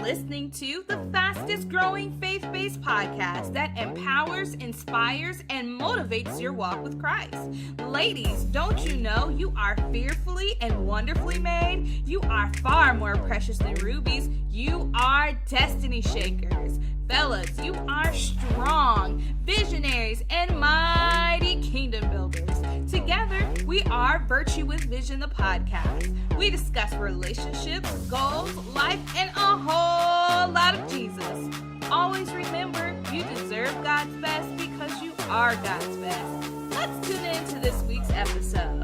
listening to the fastest growing faith-based podcast that empowers, inspires, and motivates your walk with Christ. Ladies, don't you know you are fearfully and wonderfully made? You are far more precious than rubies. You are destiny shakers. Fellas, you are strong, visionaries, and mighty kingdom builders. Together, we are Virtue with Vision, the podcast. We discuss relationships, goals, life, and a whole lot of Jesus. Always remember, you deserve God's best because you are God's best. Let's tune into this week's episode.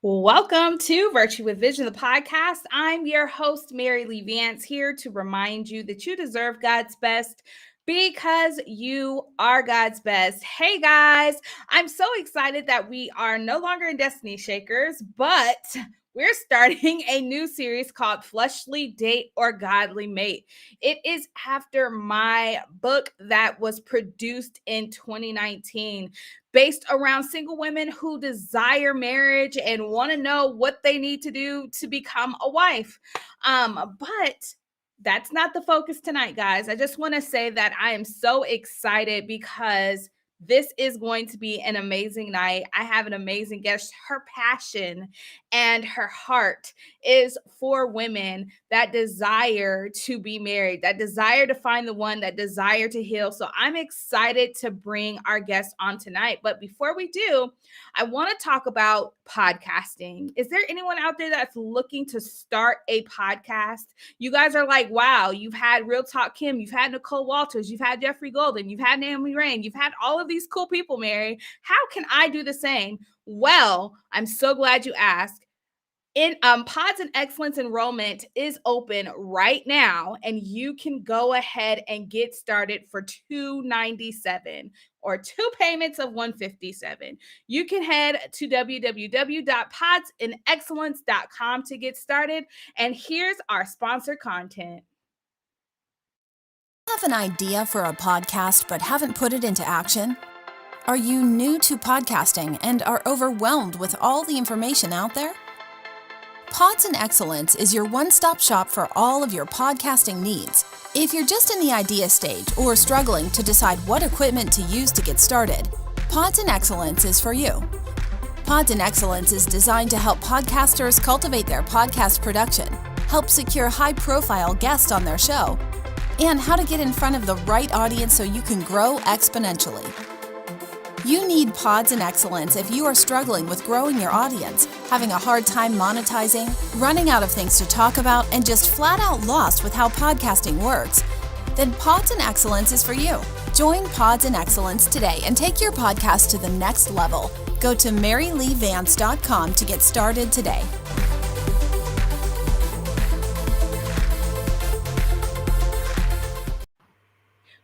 Welcome to Virtue with Vision, the podcast. I'm your host, Mary Lee Vance, here to remind you that you deserve God's best because you are God's best. Hey guys, I'm so excited that we are no longer in Destiny Shakers, but we're starting a new series called Fleshly Date or Godly Mate. It is after my book that was produced in 2019, based around single women who desire marriage and want to know what they need to do to become a wife. But that's not the focus tonight, guys. I just want to say that I am so excited because this is going to be an amazing night. I have an amazing guest. Her passion and her heart is for women that desire to be married, that desire to find the one, that desire to heal. So I'm excited to bring our guest on tonight. But before we do, I want to talk about podcasting. Is there anyone out there that's looking to start a podcast? You guys are like, wow, you've had Real Talk Kim, you've had Nicole Walters, you've had Jeffrey Golden, you've had Naomi Rain, you've had all of these cool people, Mary. How can I do the same? Well, I'm so glad you asked. Pods and Excellence enrollment is open right now, and you can go ahead and get started for $297 or two payments of $157. You can head to www.podsandexcellence.com to get started. And here's our sponsor content. Have an idea for a podcast but haven't put it into action? Are you new to podcasting and are overwhelmed with all the information out there? Pods and Excellence is your one-stop shop for all of your podcasting needs. If you're just in the idea stage or struggling to decide what equipment to use to get started, Pods and Excellence is for you. Pods and Excellence is designed to help podcasters cultivate their podcast production, help secure high-profile guests on their show, and how to get in front of the right audience so you can grow exponentially. You need Pods and Excellence if you are struggling with growing your audience, having a hard time monetizing, running out of things to talk about, and just flat out lost with how podcasting works. Then Pods and Excellence is for you. Join Pods and Excellence today and take your podcast to the next level. Go to maryleevance.com to get started today.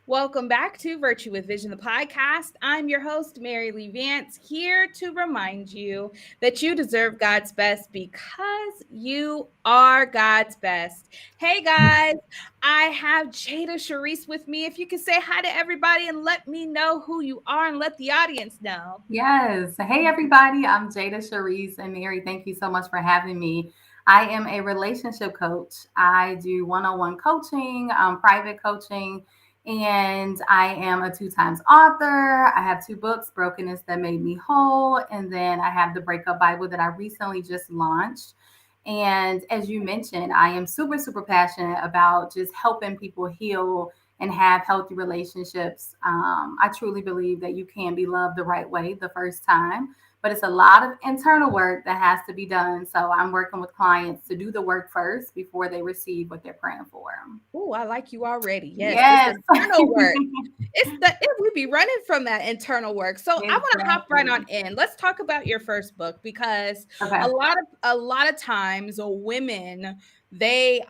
Welcome back to Virtue with Vision, the podcast. I'm your host, Mary Lee Vance, here to remind you that you deserve God's best because you are God's best. Hey guys, I have Jada Sharise with me. If you could say hi to everybody and let me know who you are and let the audience know. Yes. Hey everybody, I'm Jada Sharise, and Mary, thank you so much for having me. I am a relationship coach. I do one-on-one coaching, private coaching, and I am a 2-time author. I have 2 books, Brokenness That Made Me Whole, and then I have the Breakup Bible that I recently just launched. And as you mentioned, I am super, super passionate about just helping people heal and have healthy relationships. I truly believe that you can be loved the right way the first time, but it's a lot of internal work that has to be done. So I'm working with clients to do the work first before they receive what they're praying for. Oh, I like you already. Yes. It's internal work. We be running from that internal work. So exactly. I want to hop right on in. Let's talk about your first book, because a lot of times women, they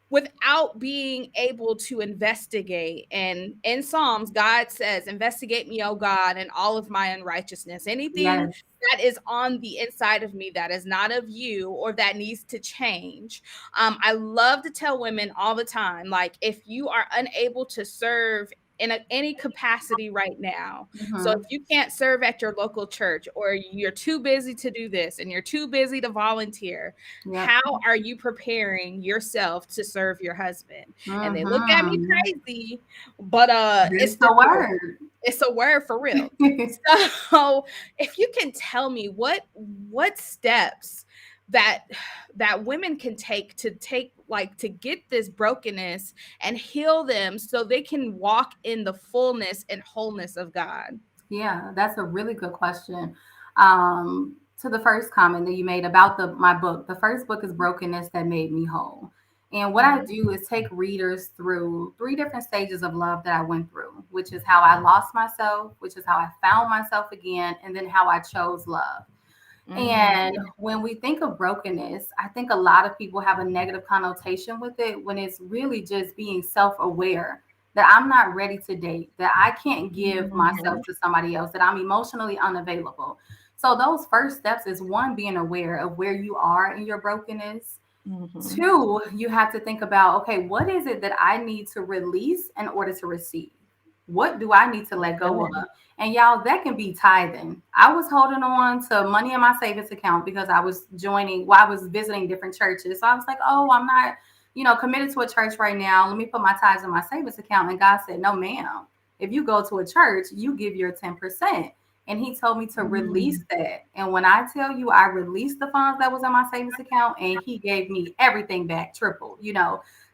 without being able to investigate. And in Psalms, God says, investigate me, O God, and all of my unrighteousness. Anything that is on the inside of me that is not of you or that needs to change. I love to tell women all the time, like, if you are unable to serve any capacity right now. So if Mhm. you can't serve at your local church, or you're too busy to do this and you're too busy to volunteer, Yep. how are you preparing yourself to serve your husband? And they look at me Mhm. crazy, but That's it's the the truth. word. It's a word for real. So if you can tell me what steps that women can take like to get this brokenness and heal them so they can walk in the fullness and wholeness of God. Yeah, that's a really good question. To the first comment that you made about the my book, the first book is Brokenness That Made Me Whole. And what I Mhm. do is take readers through three different stages of love that I went through, which is how I lost myself, which is how I found myself again, and then how I chose love. And Mhm. when we think of brokenness, I think a lot of people have a negative connotation with it when it's really just being self aware that I'm not ready to date, that I can't give myself Mhm. to somebody else, that I'm emotionally unavailable. So, those first steps is one, being aware of where you are in your brokenness. Mhm. Two, you have to think about, okay, what is it that I need to release in order to receive? What do I need to let go of? Good. And y'all, that can be tithing. I was holding on to money in my savings account because I was I was visiting different churches. So I was like, oh, I'm not, committed to a church right now. Let me put my tithes in my savings account. And God said, no, ma'am. If you go to a church, you give your 10%. And he told me to release Mm. that. And when I tell you I released the funds that was in my savings account and he gave me everything back triple.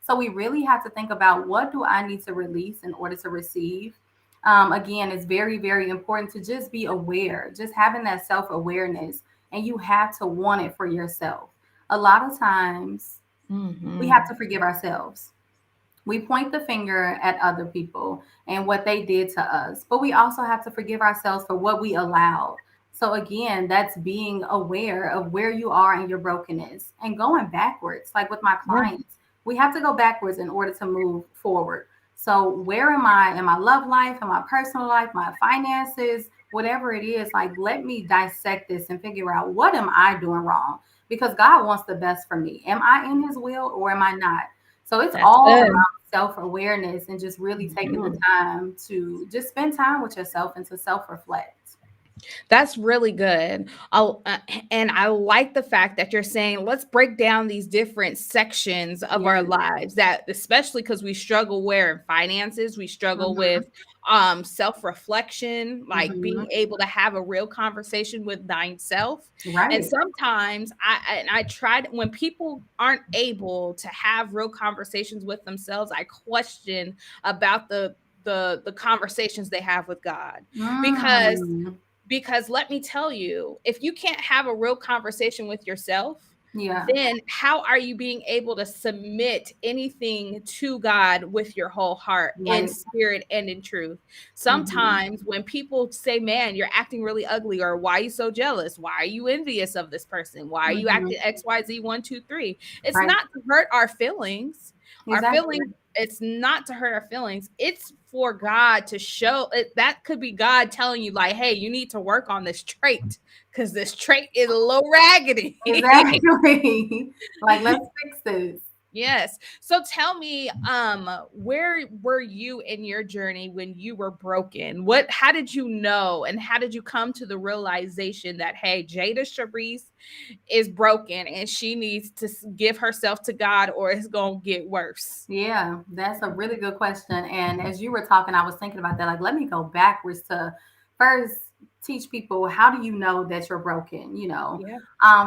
So we really have to think about, what do I need to release in order to receive? Again, it's very, very important to just be aware, just having that self awareness, and you have to want it for yourself. A lot of times we have Mhm. to forgive ourselves. We point the finger at other people and what they did to us, but we also have to forgive ourselves for what we allowed. So, again, that's being aware of where you are in your brokenness and going backwards. Like with my Yeah. clients, we have to go backwards in order to move forward. So, where am I in my love life, in my personal life, my finances, whatever it is? Like, let me dissect this and figure out, what am I doing wrong? Because God wants the best for me. Am I in His will or am I not? So it's That's all good. about self-awareness and just really taking the Mhm. time to just spend time with yourself and to self-reflect. That's really good. And I like the fact that you're saying, let's break down these different sections of our Yes. lives, that especially because we struggle where in finances, we struggle Mm-hmm. with self-reflection, like being Mm-hmm. able to have a real conversation with thine self. And Right. sometimes I tried, when people aren't able to have real conversations with themselves, I question about the conversations they have with God. Because Mm. let me tell you, if you can't have a real conversation with yourself, Yeah. then how are you being able to submit anything to God with your whole heart, in Right. spirit and in truth? Mm-hmm. Sometimes when people say, man, you're acting really ugly, or why are you so jealous? Why are you envious of this person? Why are you Mm-hmm. acting XYZ 1, 2, 3? It's Right. not to hurt our feelings. Our Exactly. feelings, it's not to hurt our feelings. It's for God to show it. That could be God telling you, like, hey, you need to work on this trait, because this trait is a little raggedy. Exactly. Like, let's fix this. Yes. So tell me, where were you in your journey when you were broken? How did you know, and how did you come to the realization that, hey, Jada Sharise is broken and she needs to give herself to God, or it's gonna get worse? Yeah, that's a really good question. And as you were talking, I was thinking about that. Like, let me go backwards to first teach people, how do you know that you're broken? Yeah.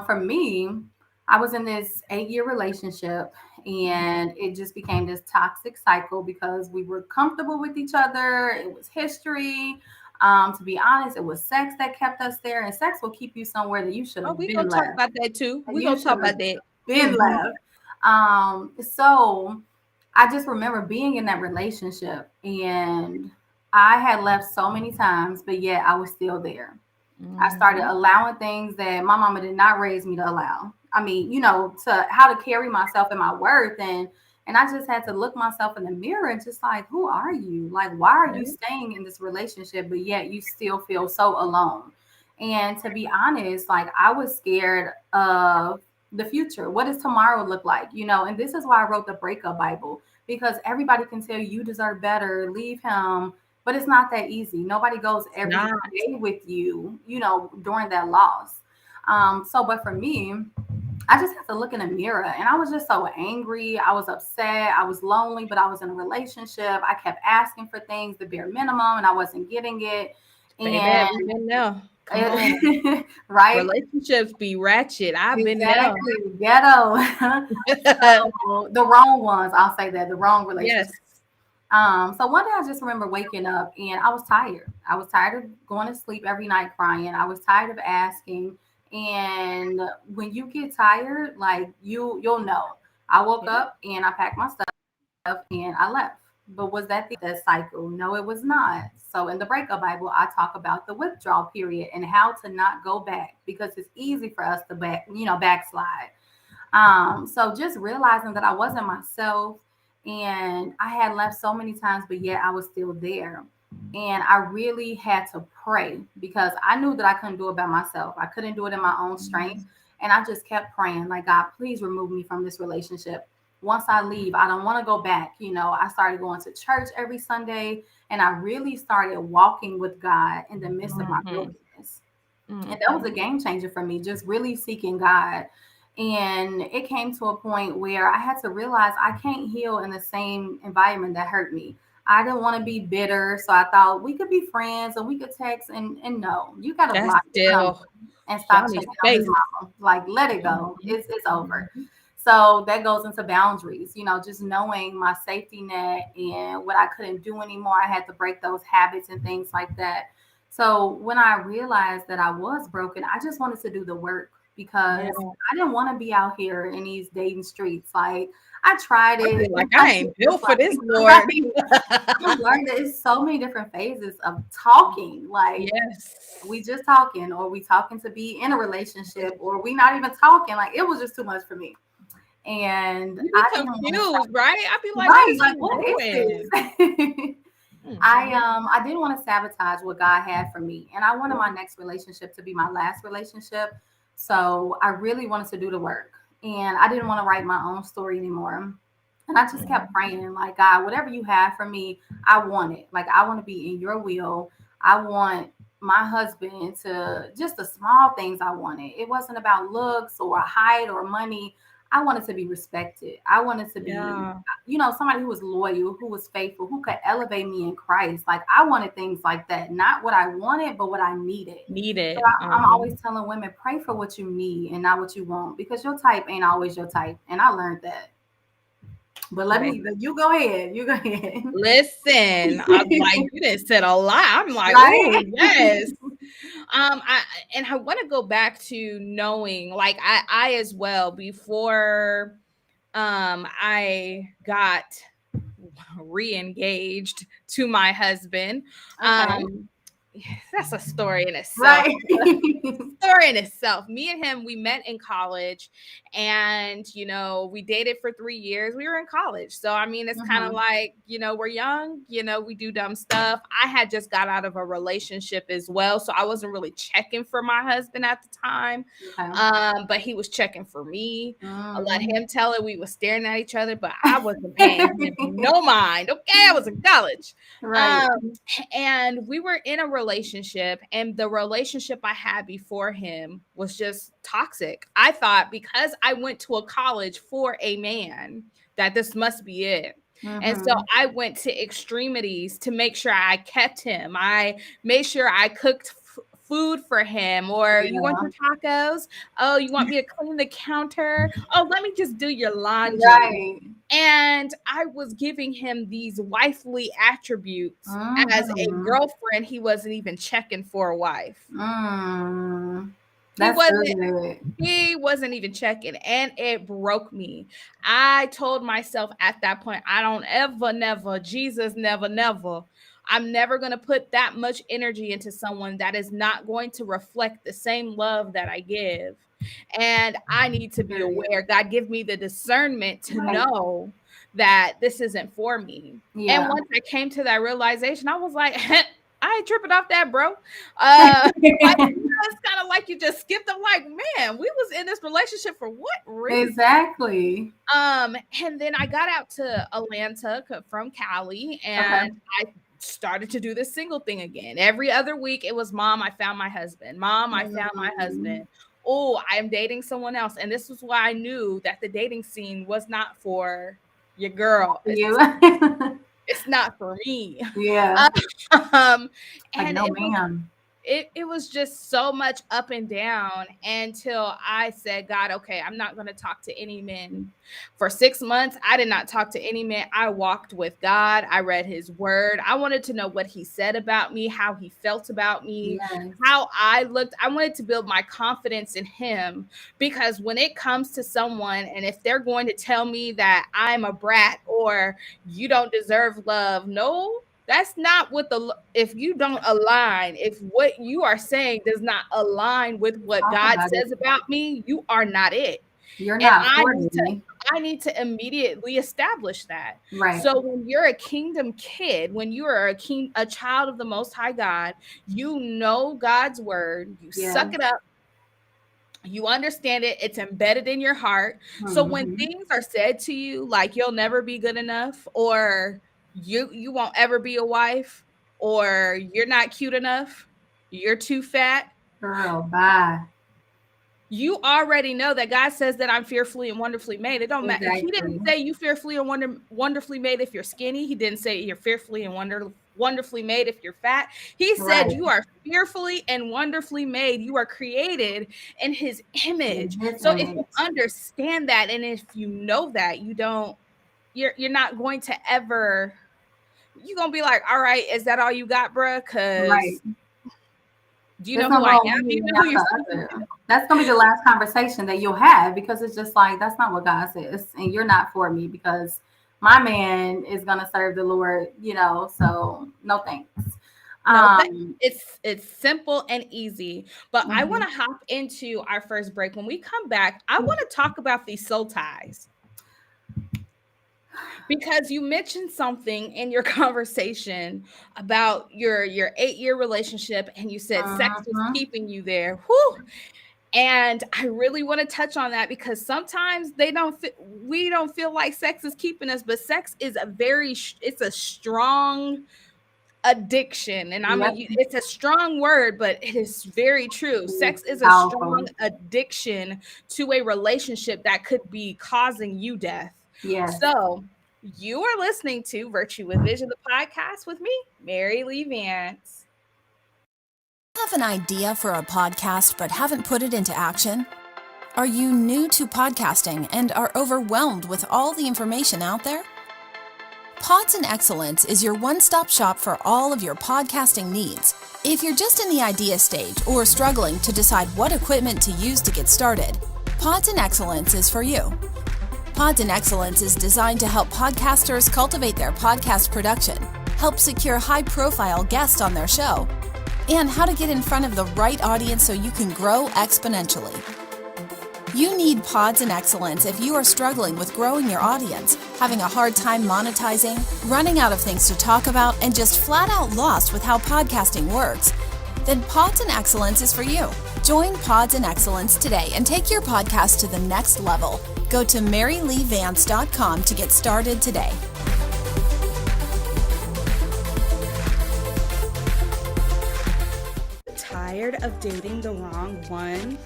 For me, I was in this 8-year relationship and it just became this toxic cycle because we were comfortable with each other. It was history. To be honest, it was sex that kept us there, and sex will keep you somewhere that you should Oh, have we been gonna talk left. about that too. We You gonna talk should have about that. been Mhm. left. So I just remember being in that relationship and I had left so many times, but yet I was still there. I started Mhm. allowing things that my mama did not raise me to allow. I mean, to how to carry myself and my worth, and I just had to look myself in the mirror and just like, who are you? Like, why are you Yeah. staying in this relationship, but yet you still feel so alone? And to be honest, like, I was scared of the future. What does tomorrow look like? And this is why I wrote the breakup Bible, because everybody can tell you deserve better, leave him. But it's not that easy. Nobody goes every Not. day with you, during that loss. But for me, I just had to look in the mirror, and I was just so angry. I was upset. I was lonely, but I was in a relationship. I kept asking for things, the bare minimum, and I wasn't getting it. Baby, And we've been there. Come on. right? Relationships be ratchet. I've been there. Exactly. Ghetto. So, the wrong ones, I'll say that, the wrong Yes. relationships. So one day I just remember waking up and I was tired. I was tired of going to sleep every night crying. I was tired of asking. And when you get tired, like you'll know. I woke Yeah. up and I packed my stuff and I left. But was that that cycle? No, it was not. So in the breakup Bible, I talk about the withdrawal period and how to not go back, because it's easy for us to backslide. So just realizing that I wasn't myself and I had left so many times, but yet I was still there. And I really had to pray because I knew that I couldn't do it by myself. I couldn't do it in my own strength. And I just kept praying, like, God, please remove me from this relationship. Once I leave, I don't want to go back. I started going to church every Sunday and I really started walking with God in the midst of my brokenness. And that was a game changer for me, just really seeking God. And it came to a point where I had to realize I can't heal in the same environment that hurt me. I didn't want to be bitter. So I thought we could be friends and we could text. And no, you got to That's block your number still, and y'all stop need checking on his space. mama. Like, let it go. It's over. So that goes into boundaries, just knowing my safety net and what I couldn't do anymore. I had to break those habits and things like that. So when I realized that I was broken, I just wanted to do the work because Yeah. I didn't want to be out here in these dating streets. Like, I tried I'd be it. like, I ain't built for this, Lord. Right. I've learned that it's so many different phases of talking. Like, Yes. we just talking, or we talking to be in a relationship, or we not even talking. Like, it was just too much for me. And You I be didn't want to confused, right? I'd be like, what right. is Like, he what doing? is this? I didn't want to sabotage what God had for me, and I wanted my next relationship to be my last relationship. So I really wanted to do the work, and I didn't want to write my own story anymore. And I just kept praying, like, God, whatever you have for me, I want it. Like, I want to be in your will. I want my husband to just the small things I wanted. It wasn't about looks or height or money. I wanted to be respected. I wanted to be, Yeah. somebody who was loyal, who was faithful, who could elevate me in Christ. Like, I wanted things like that, not what I wanted, but what I needed. So Needed. I'm always telling women, pray for what you need and not what you want, because your type ain't always your type. And I learned that. But you go ahead. You go ahead. Listen, I'm like, you didn't said a lot. I'm like, oh Right? yes. I want to go back to knowing, like, I as well, before I got re-engaged to my husband. Okay. That's a story in itself. Right. Story in itself. Me and him, we met in college, and we dated for 3 years. We were in college, so I mean, it's kind of Mhm. like, we're young, we do dumb stuff. I had just got out of a relationship as well, so I wasn't really checking for my husband at the time. Okay. But he was checking for me. I let Mhm. him tell it. We were staring at each other, but I wasn't paying him no mind. Okay, I was in college. Right. Um, and we were in a relationship, and the relationship I had before him was just toxic. I thought because I went to a college for a man that this must be it. And so Mhm. I went to extremities to make sure I kept him. I made sure I cooked food for him. Or, you want Yeah. your tacos? Oh, you want me to clean the counter? Oh, let me just do your laundry. Right. And I was giving him these wifely attributes. As a Mhm. girlfriend, he wasn't even checking for a wife. Mm. He That's wasn't good. he wasn't even checking, and it broke me. I told myself at that point, I don't ever, never, Jesus, never, never. I'm never going to put that much energy into someone that is not going to reflect the same love that I give. And I need to be Period. aware. God, give me the discernment to Right. know that this isn't for me. And Yeah. once I came to that realization, I was like, I ain't tripping off that, bro. Uh, it's kind of like you just skipped. I'm like, man, we was in this relationship for what reason? Exactly. And then I got out to Atlanta from Cali, and I started to do this single thing again. Every other week, it was, Mom, I found my husband. Mom, I found my husband. Oh, I am dating someone else. And this was why I knew that the dating scene was not for your girl. It's not for me. Yeah. And no, ma'am. It was just so much up and down until I said, God, okay, I'm not going to talk to any men. For 6 months, I did not talk to any men. I walked with God. I read his word. I wanted to know what he said about me, how he felt about me, how I looked. I wanted to build my confidence in him, because when it comes to someone, and if they're going to tell me that I'm a brat or you don't deserve love, no, that's not what if you don't align, if what you are saying does not align with what God says about me, you are not it. You're not. I need to immediately establish that. Right. So when you're a kingdom kid, when you are a child of the Most High God, you know God's word, you suck it up, you understand it, it's embedded in your heart. So when things are said to you like you'll never be good enough, or you won't ever be a wife, or you're not cute enough, you're too fat, girl, bye. You already know that God says that I'm fearfully and wonderfully made. It don't matter. He didn't say you fearfully and wonderfully made if you're skinny. He didn't say you're fearfully and wonderfully made if you're fat. He said you are fearfully and wonderfully made. You are created in his image. So if you understand that, and if you know that, you're not going to ever, you're going to be like, all right, is that all you got, bruh? Because do you know who I am? Do you know who you're speaking to? That's going to be the last conversation that you'll have, because it's just like, that's not what God says. And you're not for me, because my man is going to serve the Lord, so no thanks. It's simple and easy, but I want to hop into our first break. When we come back, I want to talk about these soul ties, because you mentioned something in your conversation about your 8-year relationship, and you said sex was keeping you there. Whew. And I really want to touch on that, because sometimes we don't feel like sex is keeping us, but sex is it's a strong addiction. And it's a strong word, but it is very true. Sex is a strong addiction to a relationship that could be causing you death. Yes. So you are listening to Virtue with Vision, the podcast with me, Mary Lee Vance. Have an idea for a podcast but haven't put it into action? Are you new to podcasting and are overwhelmed with all the information out there? Pods and Excellence is your one-stop shop for all of your podcasting needs. If you're just in the idea stage or struggling to decide what equipment to use to get started, Pods and Excellence is for you. Pods and Excellence is designed to help podcasters cultivate their podcast production, help secure high-profile guests on their show, and how to get in front of the right audience so you can grow exponentially. You need Pods and Excellence if you are struggling with growing your audience, having a hard time monetizing, running out of things to talk about, and just flat out lost with how podcasting works. Then Pods and Excellence is for you. Join Pods and Excellence today and take your podcast to the next level. Go to maryleevance.com to get started today. Tired of dating the wrong one?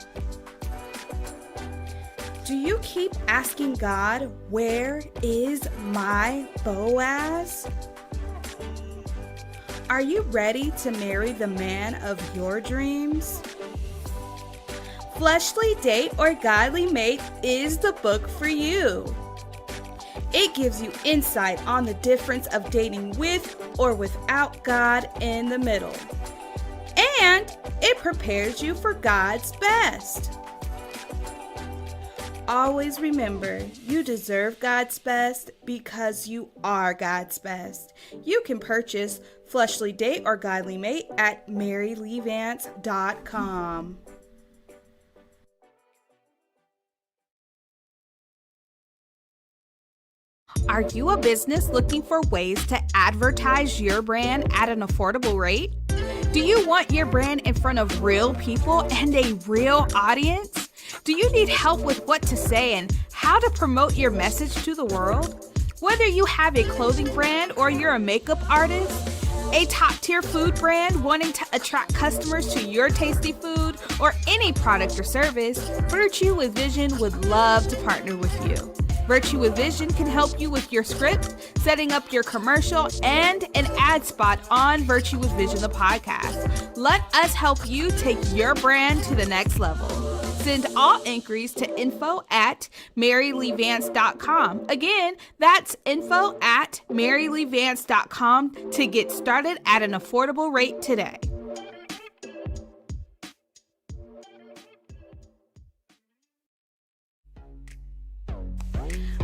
Do you keep asking God, where is my Boaz? Are you ready to marry the man of your dreams? Fleshly Date or Godly Mate is the book for you. It gives you insight on the difference of dating with or without God in the middle. And it prepares you for God's best. Always remember, you deserve God's best because you are God's best. You can purchase Fleshly Date or Godly Mate at maryleevance.com. Are you a business looking for ways to advertise your brand at an affordable rate? Do you want your brand in front of real people and a real audience? Do you need help with what to say and how to promote your message to the world? Whether you have a clothing brand or you're a makeup artist, a top-tier food brand wanting to attract customers to your tasty food, or any product or service, Virtue with Vision would love to partner with you. Virtue with Vision can help you with your script, setting up your commercial, and an ad spot on Virtue with Vision, the podcast. Let us help you take your brand to the next level. Send all inquiries to info@maryleevance.com. Again, that's info@maryleevance.com to get started at an affordable rate today.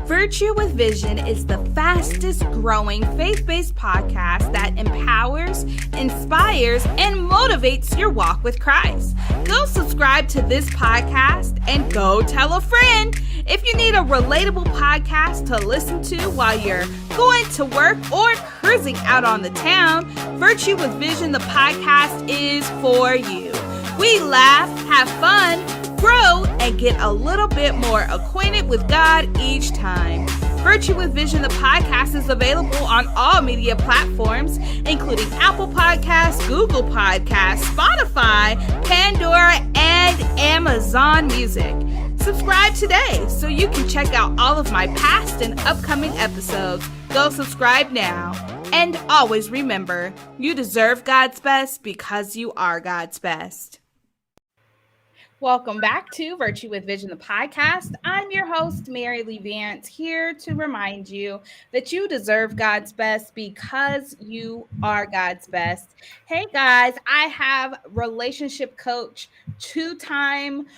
Virtue with Vision is the fastest growing faith-based podcast that empowers, inspires, and motivates your walk with Christ. Go subscribe to this podcast and go tell a friend. If you need a relatable podcast to listen to while you're going to work or cruising out on the town, Virtue with Vision, the podcast, is for you. We laugh, have fun, grow, and get a little bit more acquainted with God each time. Virtue with Vision, the podcast, is available on all media platforms, including Apple Podcasts, Google Podcasts, Spotify, Pandora, and Amazon Music. Subscribe today so you can check out all of my past and upcoming episodes. Go subscribe now. And always remember, you deserve God's best because you are God's best. Welcome back to Virtue with Vision, the podcast. I'm your host, Mary Lee Vance, here to remind you that you deserve God's best because you are God's best. Hey guys, I have relationship coach, two-time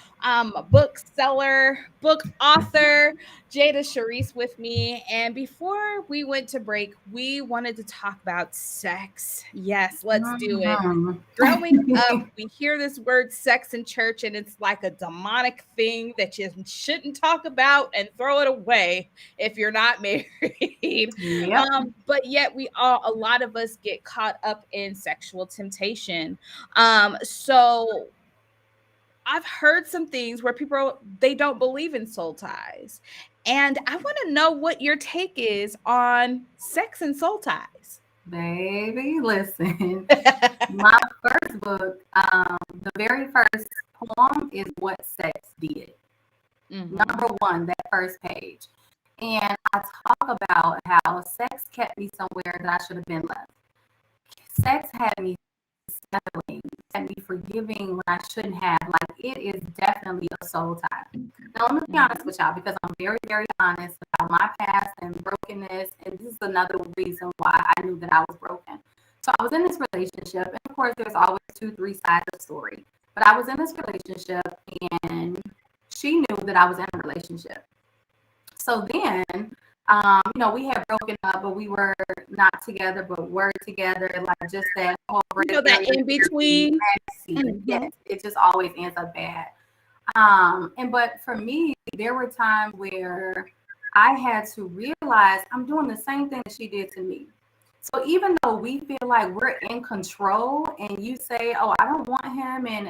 bookseller, book author, Jada Sharise with me. And before we went to break, we wanted to talk about sex. Yes, let's do it. Growing up, we hear this word sex in church, and it's like a demonic thing that you shouldn't talk about and throw it away if you're not married. Yep. But yet a lot of us get caught up in sexual temptation. So I've heard some things where they don't believe in soul ties. And I want to know what your take is on sex and soul ties. Baby, listen. My first book, the very first poem is What Sex Did. Mm-hmm. Number one, that first page. And I talk about how sex kept me somewhere that I should have been left. Sex had me settling, had me forgiving when I shouldn't have. Like, it is definitely a soul tie. Now, let me be honest with y'all, because I'm very, very honest about my past and brokenness. And this is another reason why I knew that I was broken. So I was in this relationship, and of course, there's always 2-3 sides of the story. But I was in this relationship, and she knew that I was in a relationship. So then, we had broken up, but we were not together, but were together. Like, just that whole that in between. Mm-hmm. Yes, it just always ends up bad. But for me, there were times where I had to realize I'm doing the same thing that she did to me. So even though we feel like we're in control, and you say, "Oh, I don't want him," and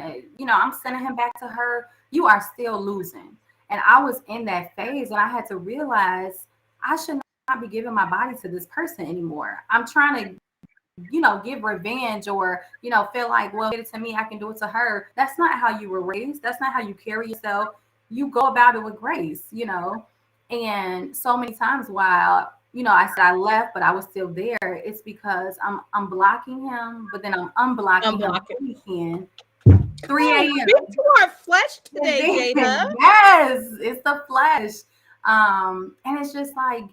I'm sending him back to her, you are still losing. And I was in that phase, and I had to realize I should not be giving my body to this person anymore. I'm trying to, give revenge, or, feel like, well, did it to me, I can do it to her. That's not how you were raised. That's not how you carry yourself. You go about it with grace, And so many times while, I said I left, but I was still there, it's because I'm blocking him, but then I'm unblocking him weekend. 3 a.m. You are flesh today, Jada. Yes, it's the flesh. And it's just like,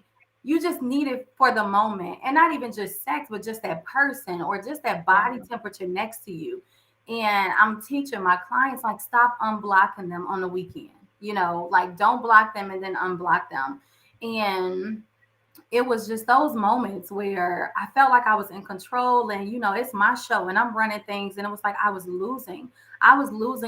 you just need it for the moment, and not even just sex, but just that person or just that body temperature next to you. And I'm teaching my clients, like, stop unblocking them on the weekend, like, don't block them and then unblock them. And it was just those moments where I felt like I was in control, and, it's my show and I'm running things. And it was like, I was losing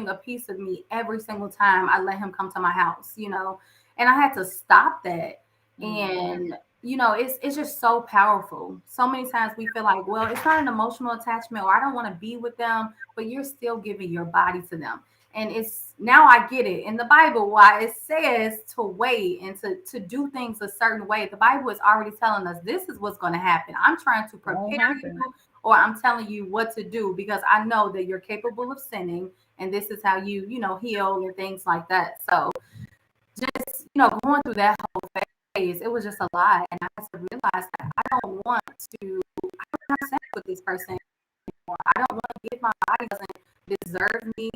a piece of me every single time I let him come to my house, and I had to stop that. And, it's just so powerful. So many times we feel like, well, it's not an emotional attachment, or I don't want to be with them, but you're still giving your body to them. And it's now I get it in the Bible why it says to wait and to do things a certain way. The Bible is already telling us this is what's going to happen. I'm trying to Won't prepare happen. you, or I'm telling you what to do because I know that you're capable of sinning, and this is how you heal and things like that. So just going through that whole phase, it was just a lot, and I had to realize that I don't want to have sex with this person anymore. I don't want to give my body doesn't deserve me.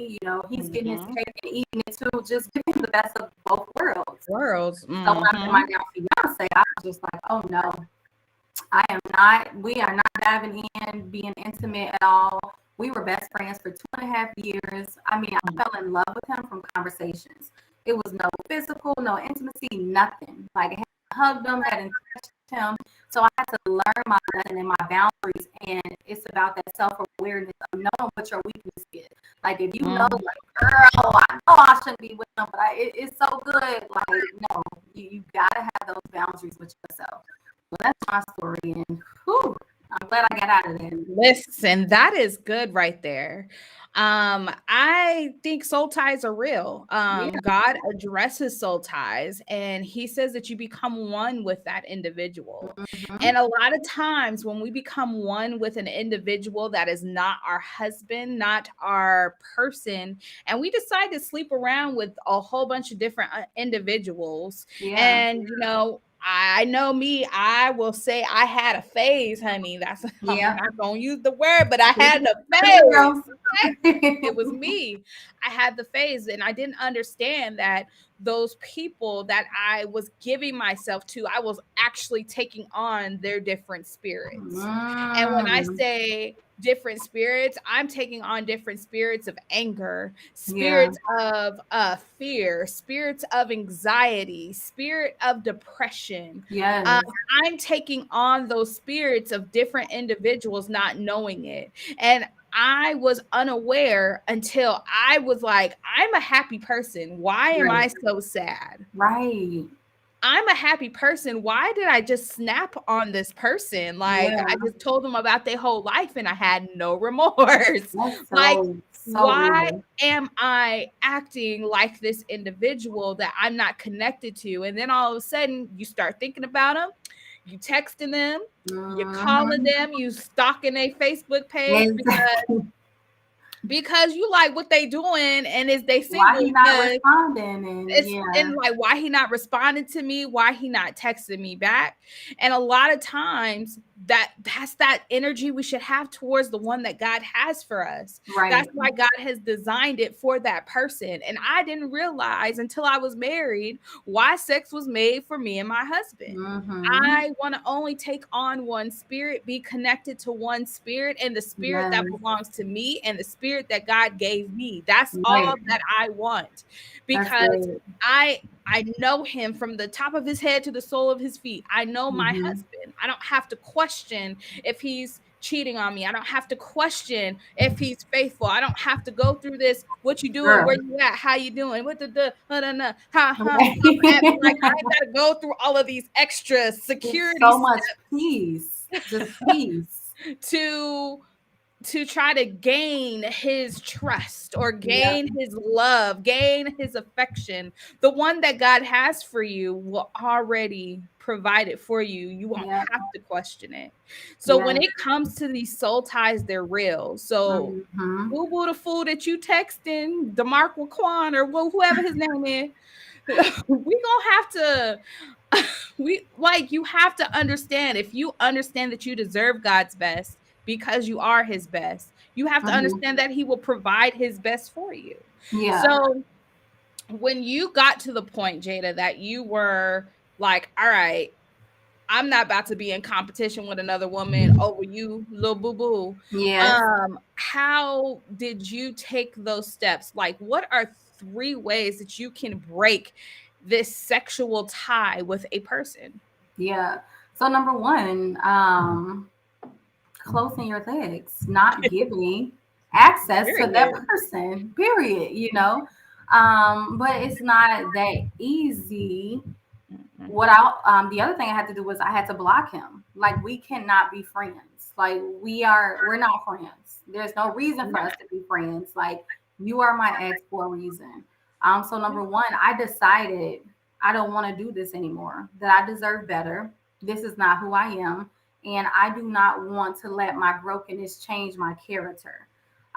He's getting his Mhm. cake and eating it too. Just give him the best of both worlds. Worlds. So when I met my Mhm. now fiance, I was just like, oh no, I am not. We are not diving in, being intimate at all. We were best friends for 2.5 years. I mean, I fell in love with him from conversations. It was no physical, no intimacy, nothing. Like, I hadn't hugged him, hadn't touched him. So I had to learn my lesson and my boundaries. And it's about that self awareness of knowing what your weakness is. Like, if you know, Mhm. like, girl, I know I shouldn't be with him, but it's so good. Like, no, you got to have those boundaries with yourself. Well, that's my story, and whew, I'm glad I got out of there. Listen, that is good right there. I think soul ties are real. Yeah. God addresses soul ties and he says that you become one with that individual. Mm-hmm. And a lot of times when we become one with an individual that is not our husband, not our person, and we decide to sleep around with a whole bunch of different individuals, Yeah. and I know me, I will say I had a phase, honey. That's I'm Yeah. not gonna use the word, but I Speak had the for the phase. girls. It was me. I had the phase, and I didn't understand that those people that I was giving myself to, I was actually taking on their different spirits. And when I Mm, say different spirits, I'm taking on different spirits of anger, yeah. spirits of fear, spirits of anxiety, spirit of depression. Um, Yes. I'm taking on those spirits of different individuals, not knowing it. And I was unaware until I was like, I'm a happy person. Why am Right. I so sad? Right. I'm a happy person. Why did I just snap on this person? Like, Yeah. I just told them about their whole life and I had no remorse. That's Like, so why real. am I acting like this individual that I'm not connected to? And then all of a sudden, you start thinking about them, you texting them, you're calling Mm-hmm. them, you stalking their Facebook page Exactly. because you like what they doing, and is they Why single? he not Because responding? And it's yeah. and like why he not responding to me, why he not texting me back. And a lot of times that's that energy we should have towards the one that God has for us. That's Right. why God has designed it for that person. And I didn't realize until I was married why sex was made for me and my husband. Mm-hmm. I want to only take on one spirit, be connected to one spirit, and the spirit that Yes. belongs to me and the spirit that God gave me. That's all Right. that I want, That's because good. I know him from the top of his head to the sole of his feet. I know my Mm-hmm. husband. I don't have to question if he's cheating on me. I don't have to question if he's faithful. I don't have to go through this. What you doing? Where Girl. you at? How you doing? What the ha ha. Like I Right. ain't gotta go through all of these extra It's security so much steps peace. Just peace. to try to gain his trust or Yep. gain his love, gain his affection. The one that God has for you will already provide it for you. You won't Yep. have to question it. So when Yes. it comes to these soul ties, they're real. So Mm-hmm. boo boo the fool that you texting, DeMarco Quan or whoever his name is, we gonna have to we like you have to understand, if you understand that you deserve God's best because you are his best, you have to Mm-hmm. understand that he will provide his best for you. Yeah. So when you got to the point, Jada, that you were like, all right, I'm not about to be in competition with another woman over you, little boo boo. Yes. How did you take those steps? Like, what are 3 ways that you can break this sexual tie with a person? Yeah. So number one, closing your legs, not giving access to that Period. person, period, But it's not that easy The other thing I had to do was I had to block him. Like, we cannot be friends. Like, we're not friends. There's no reason for us to be friends. Like, you are my ex for a reason. So number one, I decided I don't want to do this anymore. That I deserve better. This is not who I am, and I do not want to let my brokenness change my character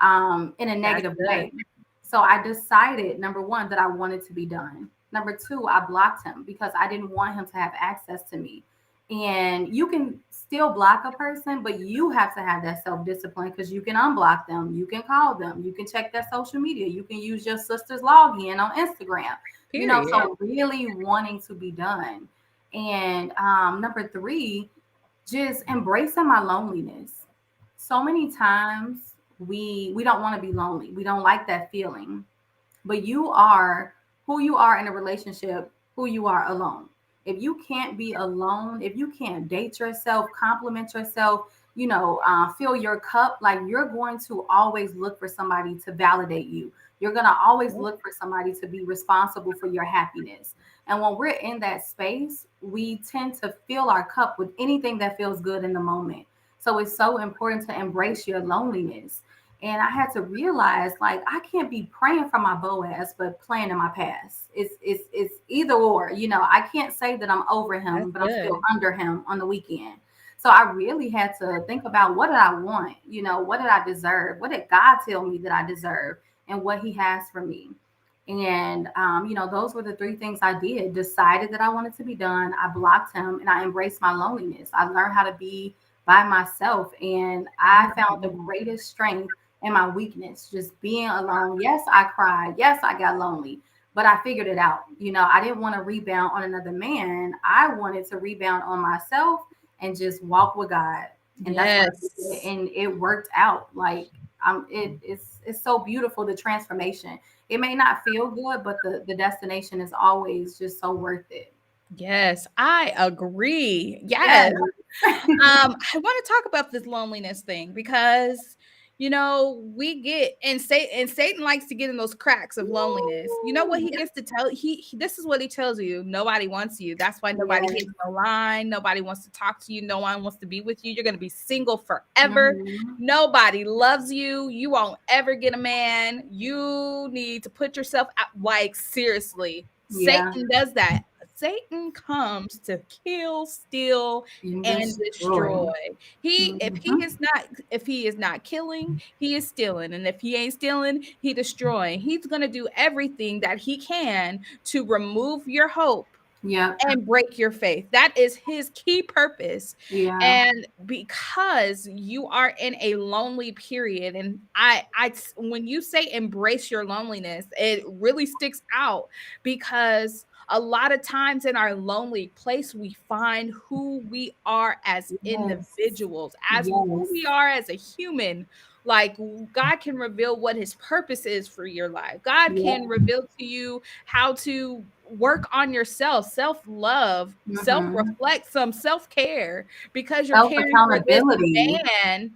in a That's negative good. way. So I decided, number one, that I wanted to be done. Number two, I blocked him because I didn't want him to have access to me. And you can still block a person, but you have to have that self discipline because you can unblock them, you can call them, you can check their social media, you can use your sister's login on Instagram. Period. So really wanting to be done. And number three, just embracing my loneliness. So many times we don't want to be lonely. We don't like that feeling. But you are who you are in a relationship, who you are alone. If you can't be alone, if you can't date yourself, compliment yourself, fill your cup, like, you're going to always look for somebody to validate you. You're going to always Yep. look for somebody to be responsible for your happiness. And when we're in that space, we tend to fill our cup with anything that feels good in the moment. So it's so important to embrace your loneliness. And I had to realize, like, I can't be praying for my Boaz, but playing in my past. It's either or. I can't say that I'm over That's him, but I'm still good. under him on the weekend. So I really had to think about, what did I want? What did I deserve? What did God tell me that I deserve, and what He has for me? And those were the three things I did. Decided that I wanted to be done. I blocked him, and I embraced my loneliness. I learned how to be by myself, and I found the greatest strength and my weakness, just being alone. Yes, I cried. Yes, I got lonely, but I figured it out. I didn't want to rebound on another man. I wanted to rebound on myself and just walk with God. And that's what I did. Yes. And it worked out. Like, it's so beautiful, the transformation. It may not feel good, but the destination is always just so worth it. Yes, I agree. Yes. Yes. I want to talk about this loneliness thing because we get and Satan likes to get in those cracks of loneliness. You know what Ooh, he gets to tell this is what he tells you. Nobody wants you. That's why nobody yes. hits no line. Nobody wants to talk to you. No one wants to be with you. You're gonna be single forever. Mhm. Nobody loves you. You won't ever get a man. You need to put yourself out. Like, seriously, Yeah. Satan does that. Satan comes to kill, steal, And and destroy. destroy. Mhm. If he is not killing, he is stealing. And if he ain't stealing, he destroying. He's gonna do everything that he can to remove your hope Yep. and break your faith. That is his key purpose. Yeah. And because you are in a lonely period, and when you say embrace your loneliness, it really sticks out because a lot of times in our lonely place, we find who we are as Yes. individuals, as who we Yes. are as a human. Like, God can reveal what his purpose is for your life. God can Yep. reveal to you how to work on yourself, self-love, Mhm. self-reflect, some self-care, because you're Self caring for this accountability. man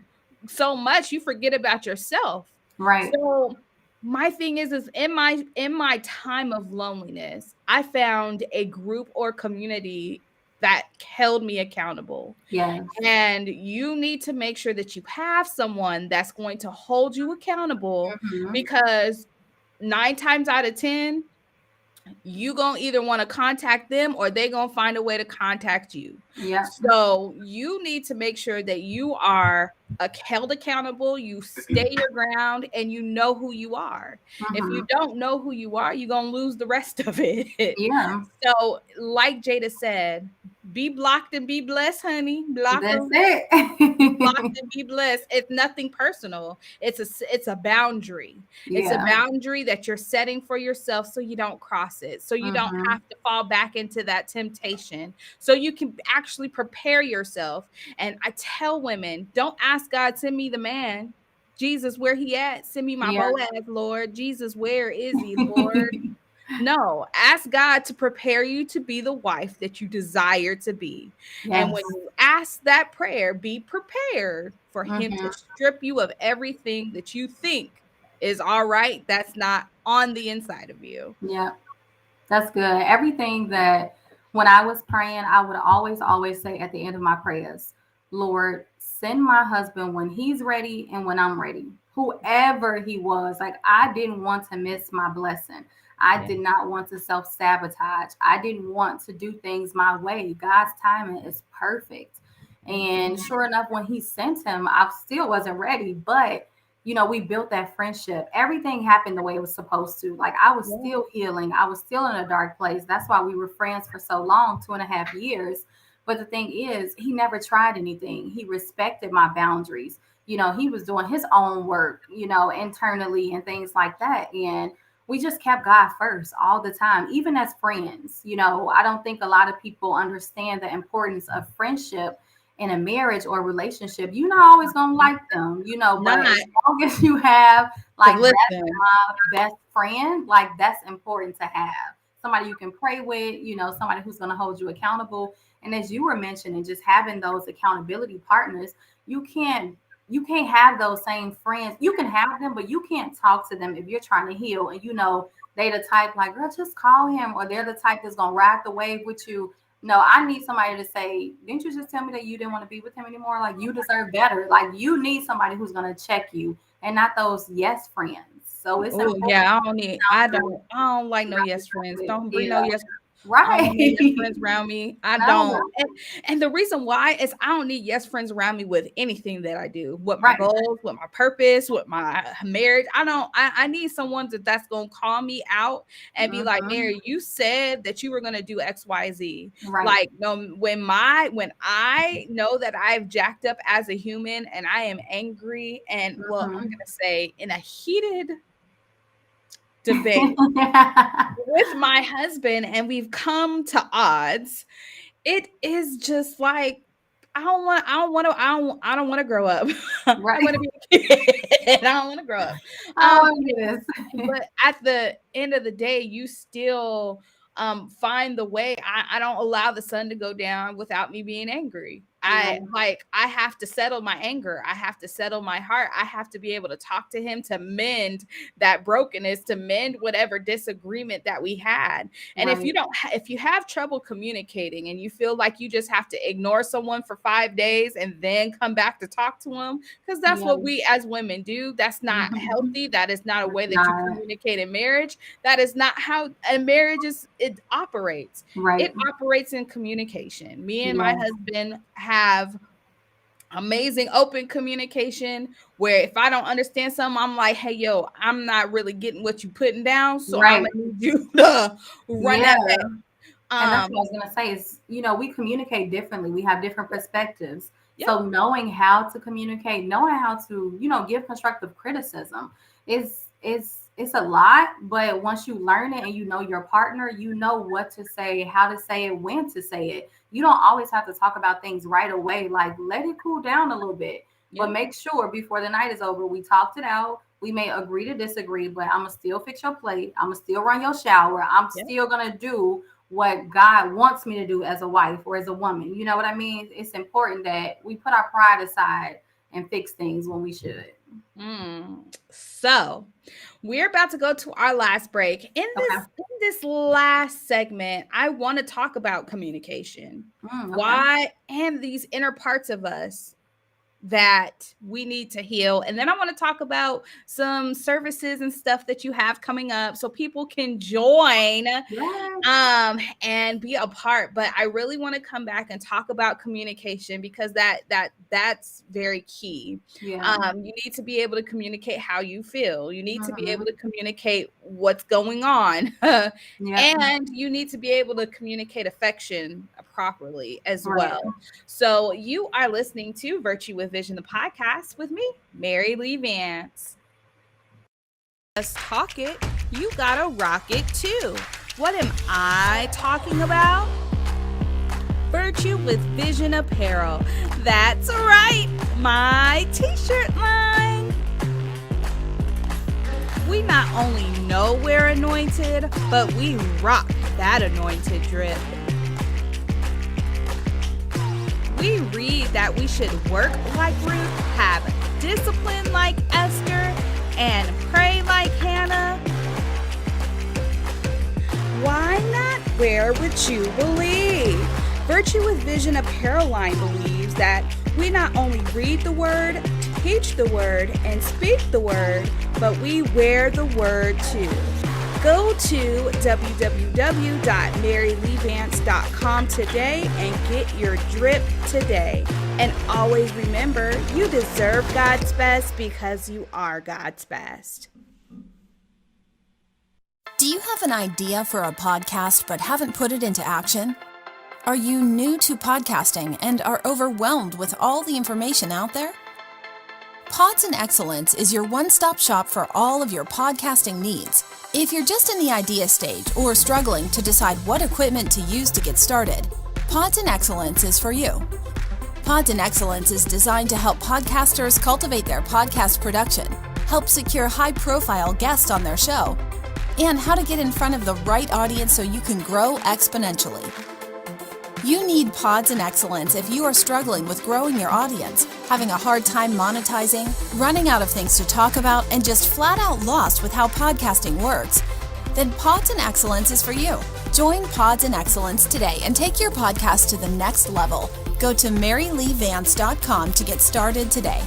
so much you forget about yourself. Right. So my thing is in my time of loneliness, I found a group or community that held me accountable. Yes. And you need to make sure that you have someone that's going to hold you accountable, Mhm. because 9 times out of 10, you gonna either want to contact them or they gonna find a way to contact you. Yep. So you need to make sure that you are held accountable, you stay your ground, and you know who you are. If you Mhm. don't know who you are, you're gonna lose the rest of it. Yeah. So, like Jada said, be blocked and be blessed, honey. Block That's them, be blocked it. and be blessed. It's nothing personal. It's a boundary. It's a Yeah. boundary that you're setting for yourself so you don't cross it. So you don't have Mhm. to fall back into that temptation. So you can actually prepare yourself. And I tell women, don't ask God, send me the man. Jesus, where he at? Send me my Yeah. Boaz, Lord. Jesus, where is he, Lord? No, ask God to prepare you to be the wife that you desire to be. And when Yes. you ask that prayer, be prepared for Him to Mhm. strip you of everything that you think is all right, that's not on the inside of you. Yeah. That's good. Everything that when I was praying, I would always say at the end of my prayers, Lord, send my husband when he's ready and when I'm ready. Whoever he was, like I didn't want to miss my blessing. I Yeah. did not want to self sabotage. I didn't want to do things my way. God's timing is perfect. And Mhm. sure enough, when he sent him, I still wasn't ready. But, we built that friendship. Everything happened the way it was supposed to. Like I was Yeah. still healing. I was still in a dark place. That's why we were friends for so long, 2.5 years. But the thing is, he never tried anything. He respected my boundaries. He was doing his own work, internally and things like that. And we just kept God first all the time, even as friends. I don't think a lot of people understand the importance of friendship in a marriage or relationship. You're not always gonna like them, but Not as long as you have to like that's listen. my best friend, like that's important to have. Somebody you can pray with, somebody who's gonna hold you accountable. And as you were mentioning, just having those accountability partners, you can't have those same friends. You can have them, but you can't talk to them if you're trying to heal and they the type like, girl, just call him, or they're the type that's gonna ride the wave with you. No, I need somebody to say, didn't you just tell me that you didn't want to be with him anymore? Like you deserve better. Like you need somebody who's gonna check you and not those yes friends. So it's Oh important yeah, to I don't like no surround yes yourself friends. with. Don't bring no Yeah. yes. I don't want no yes Right. friends around me. I don't. No. And the reason why is I don't need yes friends around me with anything that I do, with my Right. goals, with my purpose, with my marriage. I need someone that's gonna call me out and be like, Hmm. Mary, you said that you were gonna do XYZ. Right. Like, no, when I know that I've jacked up as a human and I am angry and well, I'm Hmm. gonna say in a heated debate with my husband and we've come to odds, it is just like I don't want to grow up. I Right. want to be a kid. I don't want to grow up. Oh Um my goodness. but at the end of the day, you still find the way. I don't allow the sun to go down without me being angry. Right. I have to settle my anger. I have to settle my heart. I have to be able to talk to him to mend that brokenness, to mend whatever disagreement that we had. And if Right. you don't if you have trouble communicating and you feel like you just have to ignore someone for 5 days and then come back to talk to them, because that's Yeah. what we as women do. That's not Hmm. healthy. That is not a way that you Not communicate in marriage. That is not how a marriage it operates. It right. operates in communication. Me and my Yes. husband have amazing open communication where if I don't understand something, I'm like, hey, yo, I'm not really getting what you putting down. So I'm Right. gonna need you to run Yeah. that back. And that's Um, what I was gonna say is, we communicate differently. We have different perspectives. yep, So knowing how to communicate, knowing how to, give constructive criticism is it's a lot, but once you learn it and you know your partner, you know what to say, how to say it, when to say it. You don't always have to talk about things right away. Like let it cool down a little bit. But yep, make sure before the night is over, we talked it out. We may agree to disagree, but I'm gonna still fix your plate. I'm gonna still run your shower. I'm yep. still gonna do what God wants me to do as a wife or as a woman. You know what I mean? It's important that we put our pride aside and fix things when we should. So we're about to go to our last break. Okay. In this last segment, I want to talk about communication. Okay. Why and these inner parts of us that we need to heal. And then I want to talk about some services and stuff that you have coming up so people can join Yes. and be a part. But I really want to come back and talk about communication because that's very key. Yeah. You need to be able to communicate how you feel. You need to be able Hmm. to communicate what's going on. Yep. And you need to be able to communicate affection properly as Right. well. So you are listening to Virtue with Vision, the podcast with me, Mary Lee Vance. Let's talk it. You gotta rock it too. What am I talking about? Virtue with Vision apparel. That's right, my t-shirt line. We not only know we're anointed, but we rock that anointed drip. We read that we should work like Ruth, have discipline like Esther, and pray like Hannah. Why not wear what you believe. Virtue with Vision apparel line believes that we not only read the word, teach the word, and speak the word, but we wear the word too. Go to www.maryleevance.com today and get your drip today. And always remember, you deserve God's best because you are God's best. Do you have an idea for a podcast but haven't put it into action? Are you new to podcasting and are overwhelmed with all the information out there? Pods and Excellence is your one-stop shop for all of your podcasting needs. If you're just in the idea stage or struggling to decide what equipment to use to get started, Pods and Excellence is for you. Pods and Excellence is designed to help podcasters cultivate their podcast production, help secure high-profile guests on their show, and how to get in front of the right audience so you can grow exponentially. You need Pods and Excellence if you are struggling with growing your audience, having a hard time monetizing, running out of things to talk about, and just flat out lost with how podcasting works. Then Pods and Excellence is for you. Join Pods and Excellence today and take your podcast to the next level. Go to maryleevance.com to get started today.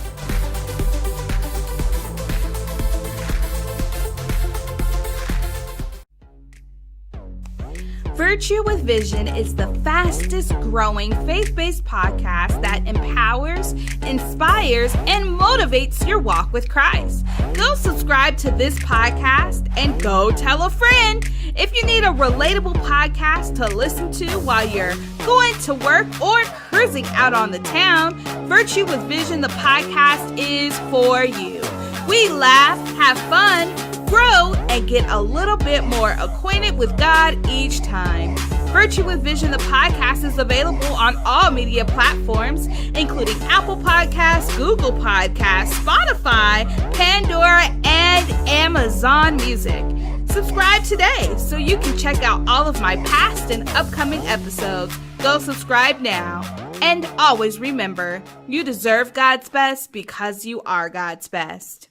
Virtue with Vision is the fastest growing faith-based podcast that empowers, inspires, and motivates your walk with Christ. Go subscribe to this podcast and go tell a friend. If you need a relatable podcast to listen to while you're going to work or cruising out on the town, Virtue with Vision, the podcast, is for you. We laugh, have fun, grow, and get a little bit more acquainted with God each time. Virtue with Vision, the podcast, is available on all media platforms, including Apple Podcasts, Google Podcasts, Spotify, Pandora, and Amazon Music. Subscribe today so you can check out all of my past and upcoming episodes. Go subscribe now. And always remember, you deserve God's best because you are God's best.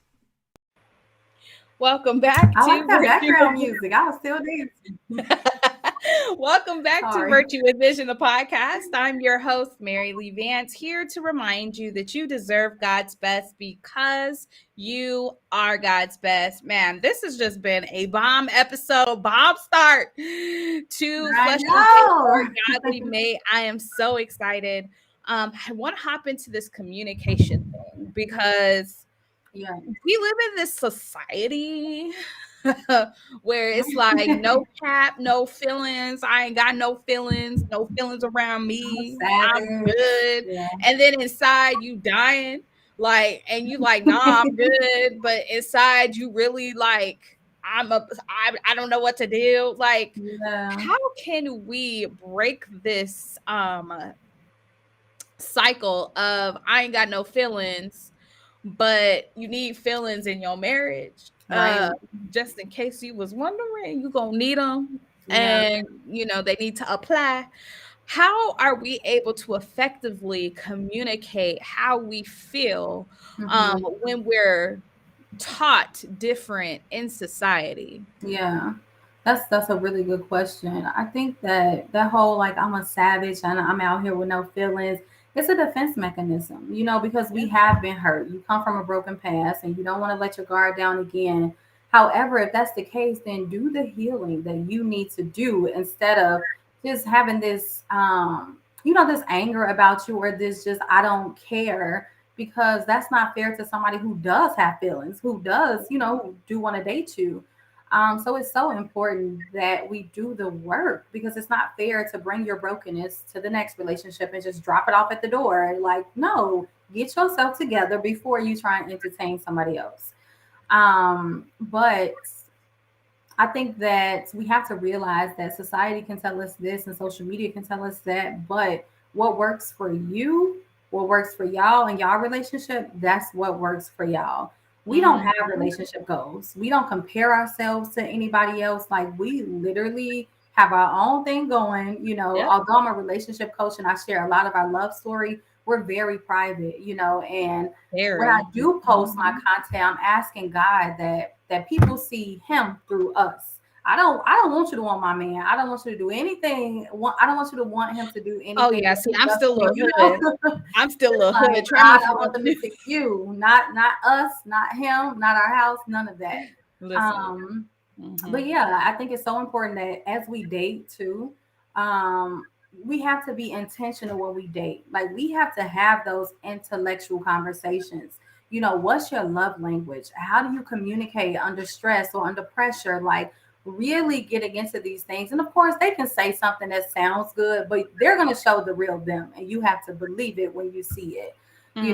Welcome back I to like that Virtue background with music. I was still dancing. Welcome back to Sorry. Virtue with Vision, the podcast. I'm your host, Mary Lee Vance, here to remind you that you deserve God's best because you are God's best. Man, this has just been a bomb episode, bomb start to Flesh and Faith Godly Mate. I am so excited. I want to hop into this communication thing because we live in this society where it's like no cap, no feelings. I ain't got no feelings around me. I'm good. Yeah. And then inside you dying, like, and you like, nah, I'm good. But inside you really like, I don't know what to do. Like, how can we break this cycle of I ain't got no feelings, but you need feelings in your marriage? Right. Just in case you was wondering, you're gonna need them, and they need to apply. How are we able to effectively communicate how we feel when we're taught different in society? Yeah, that's a really good question. I think that whole like I'm a savage and I'm out here with no feelings, it's a defense mechanism, because we have been hurt. You come from a broken past and you don't want to let your guard down again. However, if that's the case, then do the healing that you need to do instead of just having this, this anger about you or this just, I don't care, because that's not fair to somebody who does have feelings, who does, do want to date you. So it's so important that we do the work, because it's not fair to bring your brokenness to the next relationship and just drop it off at the door. Like, no, get yourself together before you try and entertain somebody else. But I think that we have to realize that society can tell us this and social media can tell us that, but what works for you, what works for y'all and y'all relationship, that's what works for y'all. We don't have relationship goals. We don't compare ourselves to anybody else. Like, we literally have our own thing going, although I'm a relationship coach and I share a lot of our love story, we're very private, and when I do post my content, I'm asking God that people see him through us. I don't want you to want my man. I don't want you to do anything. I don't want you to want him to do Oh anything yeah, that see, he I'm does still a for little you. hood. I'm still a little Like hood. Try me if I you want want them to to. pick you, not us, not him, not our house, none of that. Listen. Um, Hmm. but yeah, I think it's so important that as we date too, um, we have to be intentional when we date. Like we have to have those intellectual conversations. What's your love language? How do you communicate under stress or under pressure? Like really getting into these things. And of course, they can say something that sounds good, but they're going to show the real them, and you have to believe it when you see it. Hmm.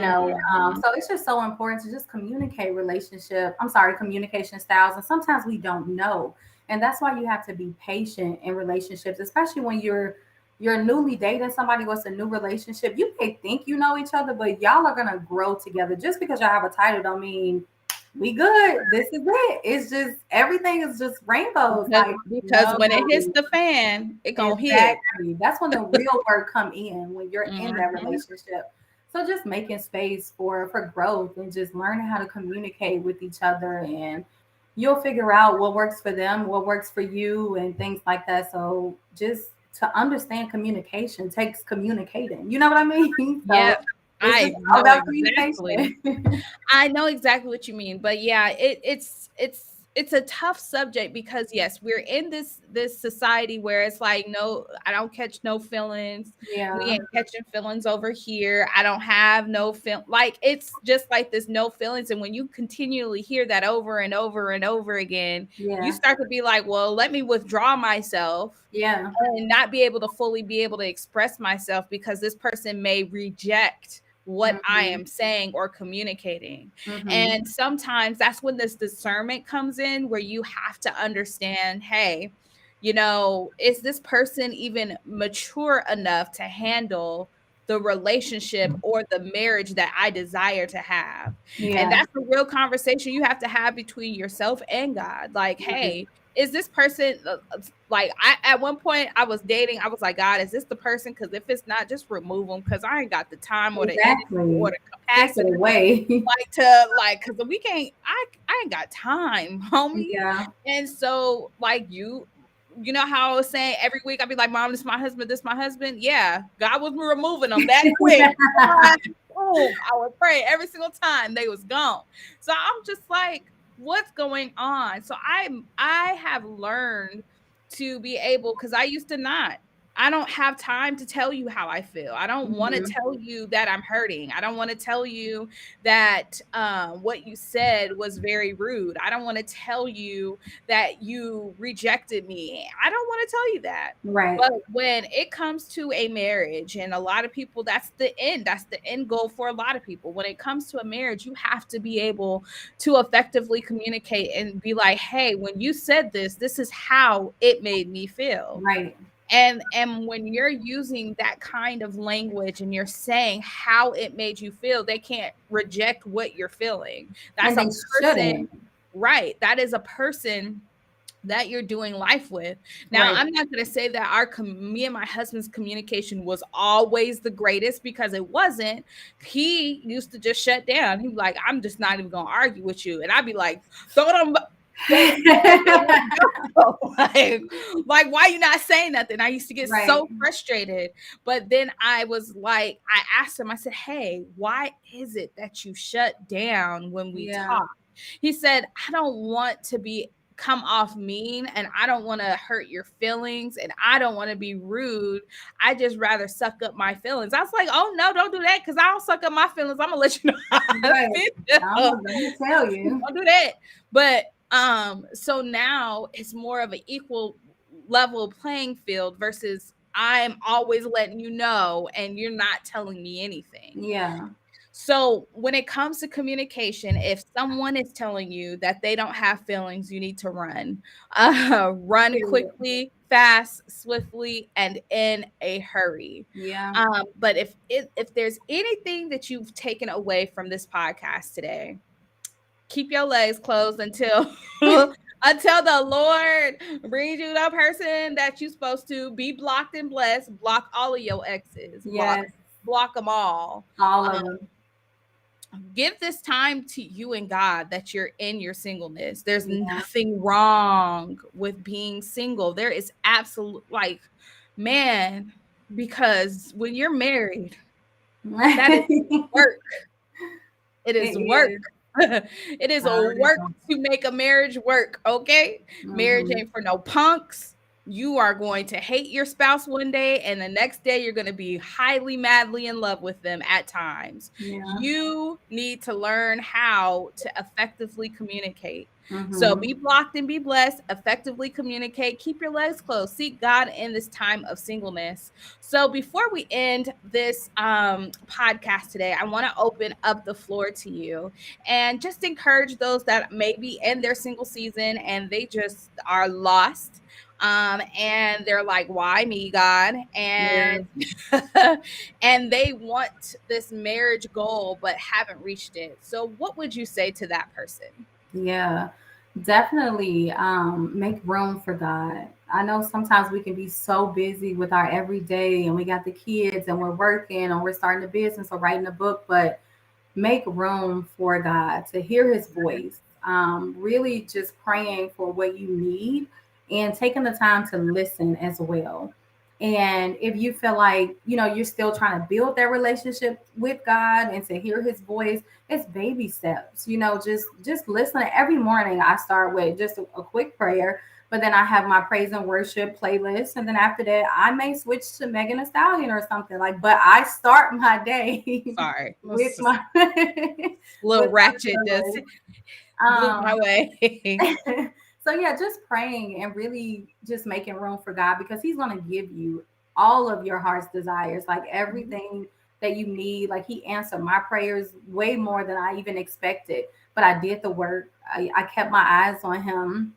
So it's just so important to just communication styles. And sometimes we don't know. And that's why you have to be patient in relationships, especially when you're newly dating somebody what's a new relationship. You may think you know each other, but y'all are gonna grow together. Just because y'all have a title don't mean we good. This is it. It's just everything is just rainbows. Because Like because no, when it hits the fan, it gonna hit. exactly. That's when the real work come in when you're in that Hmm. relationship. So just making space for growth and just learning how to communicate with each other, and you'll figure out what works for them, what works for you, and things like that. So just to understand communication takes communicating. You know what I mean? So Yep, it's just I all know about exactly. communication. I know exactly what you mean, but yeah, it's a tough subject because yes, we're in this society where it's like no, I don't catch no feelings. We Yeah, ain't catching feelings over here. I don't have no feel like it's just like this no feelings. And when you continually hear that over and over and over again, you yeah, start to be like, well, let me withdraw myself yeah. and not be able to fully be able to express myself because this person may reject what I Hmm. am saying or communicating. Hmm. And sometimes that's when this discernment comes in where you have to understand, hey, is this person even mature enough to handle the relationship or the marriage that I desire to have? And Yeah. that's a real conversation you have to have between yourself and God. Like, Right. hey, is this person like I at one point I was dating, I was like, God, is this the person? Because if it's not, just remove them because I ain't got the time or the energy or Exactly. the Take it capacity away. like to like because we can't I ain't got time, homie. Yeah. And so like you know how I was saying every week I'd be like, Mom, this is my husband, this is my husband. Yeah, God was removing them that quick. Boom, I would pray every single time they was gone. So I'm just like, what's going on? So I have learned to be able because I used to not. I don't have time to tell you how I feel. I don't want to Mhm. tell you that I'm hurting. I don't want to tell you that what you said was very rude. I don't want to tell you that you rejected me. I don't want to tell you that. Right. But when it comes to a marriage, and a lot of people, that's the end goal for a lot of people. When it comes to a marriage, you have to be able to effectively communicate and be like, hey, when you said this, this is how it made me feel. Right. And when you're using that kind of language and you're saying how it made you feel, they can't reject what you're feeling. That's And a they person, shouldn't. right? That is a person that you're doing life with. Now, Right. I'm not going to say that me and my husband's communication was always the greatest because it wasn't. He used to just shut down. He'd be like, I'm just not even going to argue with you. And I'd be like, throw them. Wait, like, why you not saying nothing? I used to get Right. so frustrated. But then I was like, I asked him, I said, hey, why is it that you shut down when we Yeah. talk? He said, I don't want to be come off mean and I don't want to hurt your feelings and I don't want to be rude. I just rather suck up my feelings. I was like, oh no, don't do that because I'll suck up my feelings. I'm gonna let you know how I Right. feel. Let me tell you. Don't do that. But so now it's more of an equal level playing field versus I'm always letting you know and you're not telling me anything. Yeah. So, when it comes to communication, if someone is telling you that they don't have feelings, you need to run. Run Period. quickly, fast, swiftly, and in a hurry. Yeah. But if there's anything that you've taken away from this podcast today, keep your legs closed until until the Lord brings you the person that you're supposed to be blocked and blessed. Block all of your exes. Block Yes. block them all. All Um, of them. give this time to you and God that you're in your singleness. There's Yeah. nothing wrong with being single. There is absolute, like, man, because when you're married, that is work. It It is work. is. It is a For work real. to make a marriage work, okay? Marriage Hmm. ain't for no punks. You are going to hate your spouse one day, and the next day you're going to be highly, madly in love with them at times. Yeah. You need to learn how to effectively communicate. So Hmm. be blocked and be blessed, effectively communicate, keep your legs closed, seek God in this time of singleness. So before we end this podcast today, I want to open up the floor to you and just encourage those that may be in their single season and they just are lost. And they're like, why me, God? And Yeah. and they want this marriage goal but haven't reached it. So what would you say to that person? Yeah, definitely make room for God. I know sometimes we can be so busy with our everyday and we got the kids and we're working or we're starting a business or writing a book, but make room for God to hear his voice. Really just praying for what you need and taking the time to listen as well. And if you feel like, you're still trying to build that relationship with God and to hear his voice, it's baby steps. Just listening. Every morning I start with just a quick prayer, but then I have my praise and worship playlist. And then after that, I may switch to Megan Thee Stallion or something like, but I start my day Sorry, it with was just my little with ratchet my just feelings. blew my Um, way. so yeah, just praying and really just making room for God because He's gonna give you all of your heart's desires, like Mhm. everything that you need. Like He answered my prayers way more than I even expected. But I did the work. I kept my eyes on Him.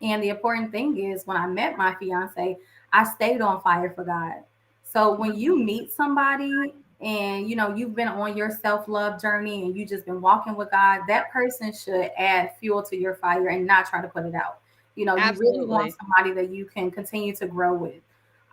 And the important thing is when I met my fiance, I stayed on fire for God. So when you meet somebody and you've been on your self-love journey and you just been walking with God, that person should add fuel to your fire and not try to put it out. You really want Absolutely. somebody that you can continue to grow with.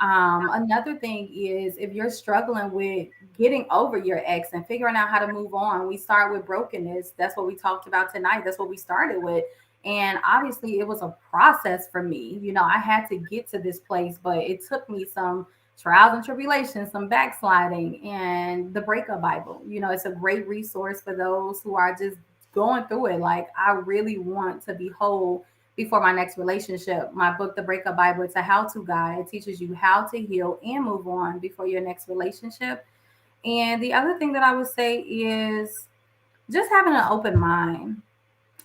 Another thing is if you're struggling with getting over your ex and figuring out how to move on, we start with brokenness. That's what we talked about tonight. That's what we started with. And obviously, it was a process for me. I had to get to this place, but it took me some trials and tribulations, some backsliding, and the breakup Bible. It's a great resource for those who are just going through it. Like, I really want to be whole before my next relationship. My book, The Breakup Bible, it's a how to guide. It teaches you how to heal and move on before your next relationship. And the other thing that I would say is just having an open mind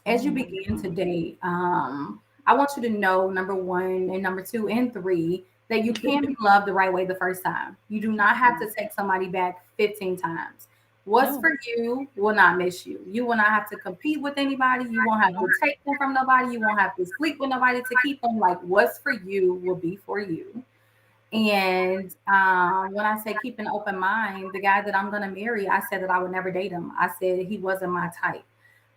as you begin to Mhm. date. I want you to know number one and number two and three that you can be loved the right way the first time. You do not have to take somebody back 15 times. What's No. for you will not miss you. You will not have to compete with anybody. You won't have No. to take them from nobody. You won't have to sleep with nobody to keep them. Like, what's for you will be for you. And when I say keep an open mind, the guy that I'm going to marry, I said that I would never date him. I said he wasn't my type.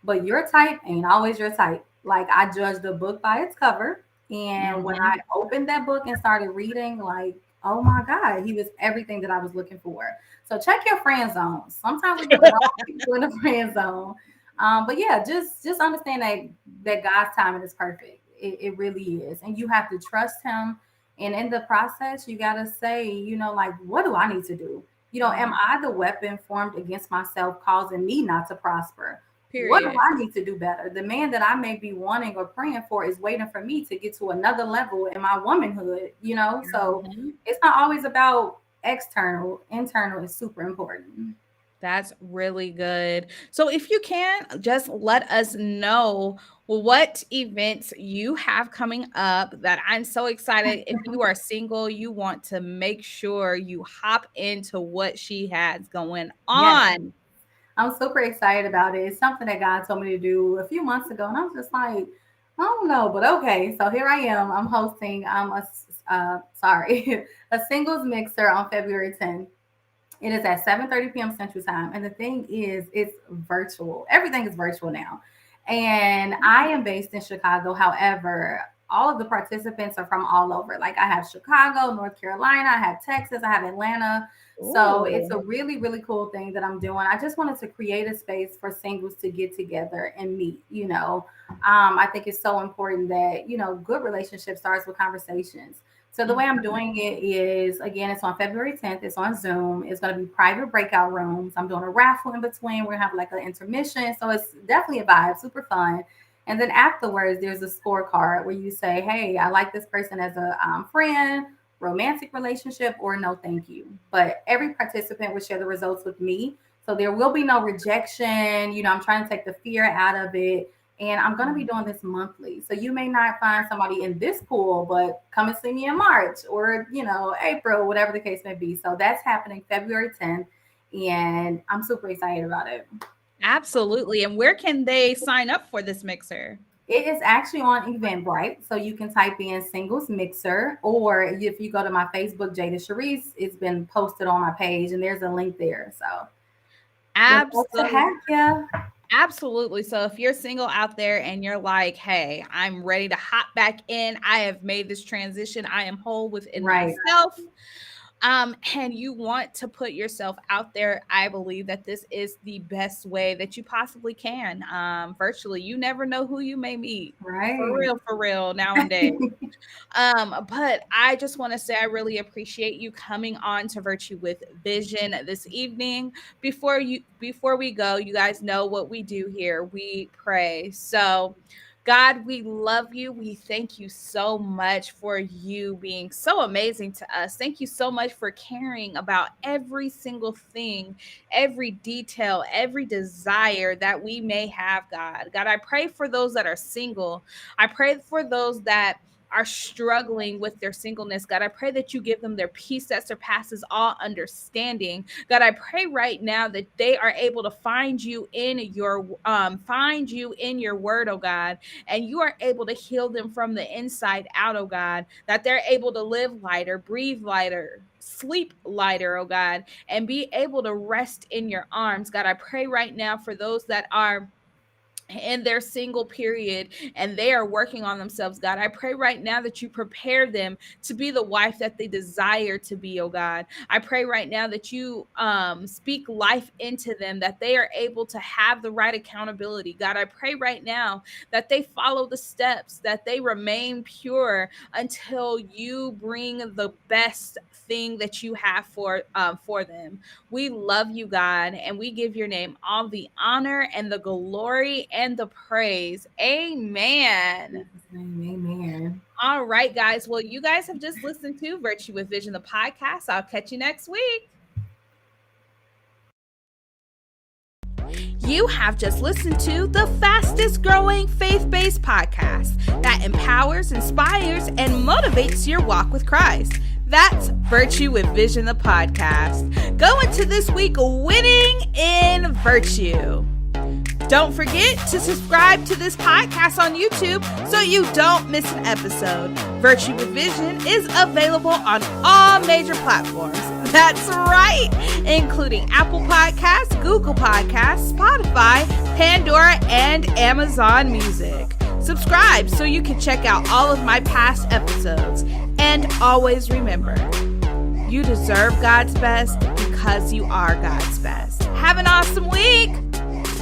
But your type ain't always your type. Like, I judged the book by its cover. And when Mhm. I opened that book and started reading, like, oh my God, he was everything that I was looking for. So check your friend zone. Sometimes we get the wrong people in the friend zone. But yeah, just understand that God's timing is perfect. It really is. And you have to trust him. And in the process, you gotta say, like, what do I need to do? Am Mhm. I the weapon formed against myself, causing me not to prosper? What do Period. I need to do better? The man that I may be wanting or praying for is waiting for me to get to another level in my womanhood. So Mhm. it's not always about external, internal is super important. That's really good. So, if you can, just let us know what events you have coming up that I'm so excited. If you are single, you want to make sure you hop into what she has going Yes, on. I'm super excited about it. It's something that God told me to do a few months ago, and I was just like, I don't know, but okay. So here I am. I'm hosting. Sorry, a singles mixer on February 10th. It is at 7:30 p.m. Central Time. And the thing is, it's virtual. Everything is virtual now. And I am based in Chicago. However, all of the participants are from all over. Like I have Chicago, North Carolina, I have Texas, I have Atlanta. So it's a really, really cool thing that I'm doing. I just wanted to create a space for singles to get together and meet, I think it's so important that, good relationship starts with conversations. So the way I'm doing it is, again, it's on February 10th. It's on Zoom. It's going to be private breakout rooms. I'm doing a raffle in between. We're going to have like an intermission. So it's definitely a vibe, super fun. And then afterwards, there's a scorecard where you say, hey, I like this person as a friend, romantic relationship, or no, thank you. But every participant will share the results with me. So there will be no rejection. I'm trying to take the fear out of it. And I'm going to be doing this monthly. So you may not find somebody in this pool, but come and see me in March or, April, whatever the case may be. So that's happening February 10th. And I'm super excited about it. Absolutely. And where can they sign up for this mixer? It is actually on Eventbrite. So you can type in singles mixer, or if you go to my Facebook, Jada Sharise, it's been posted on my page and there's a link there. So absolutely. Absolutely. So if you're single out there and you're like, hey, I'm ready to hop back in, I have made this transition, I am whole within myself, and you want to put yourself out there, I believe that this is the best way that you possibly can. Virtually, you never know who you may meet. Right. For real nowadays. But I just want to say I really appreciate you coming on to Virtue with Vision this evening. Before we go, you guys know what we do here. We pray. So God, we love you. We thank you so much for you being so amazing to us. Thank you so much for caring about every single thing, every detail, every desire that we may have, God. God, I pray for those that are single. I pray for those that are struggling with their singleness. God, I pray that you give them their peace that surpasses all understanding. God, I pray right now that they are able to find you in your word, oh God, and you are able to heal them from the inside out, oh God, that they're able to live lighter, breathe lighter, sleep lighter, oh God, and be able to rest in your arms. God, I pray right now for those that are in their single period and they are working on themselves. God, I pray right now that you prepare them to be the wife that they desire to be, oh God. I pray right now that you speak life into them, that they are able to have the right accountability. God, I pray right now that they follow the steps, that they remain pure until you bring the best thing that you have for them. We love you, God, and we give your name all the honor and the glory and the praise. Amen. Amen. All right, guys. Well, you guys have just listened to Virtue with Vision, the podcast. I'll catch you next week. You have just listened to the fastest growing faith-based podcast that empowers, inspires, and motivates your walk with Christ. That's Virtue with Vision, the podcast. Go into this week winning in virtue. Don't forget to subscribe to this podcast on YouTube so you don't miss an episode. Virtue with Vision is available on all major platforms. That's right, including Apple Podcasts, Google Podcasts, Spotify, Pandora, and Amazon Music. Subscribe so you can check out all of my past episodes. And always remember, you deserve God's best because you are God's best. Have an awesome week.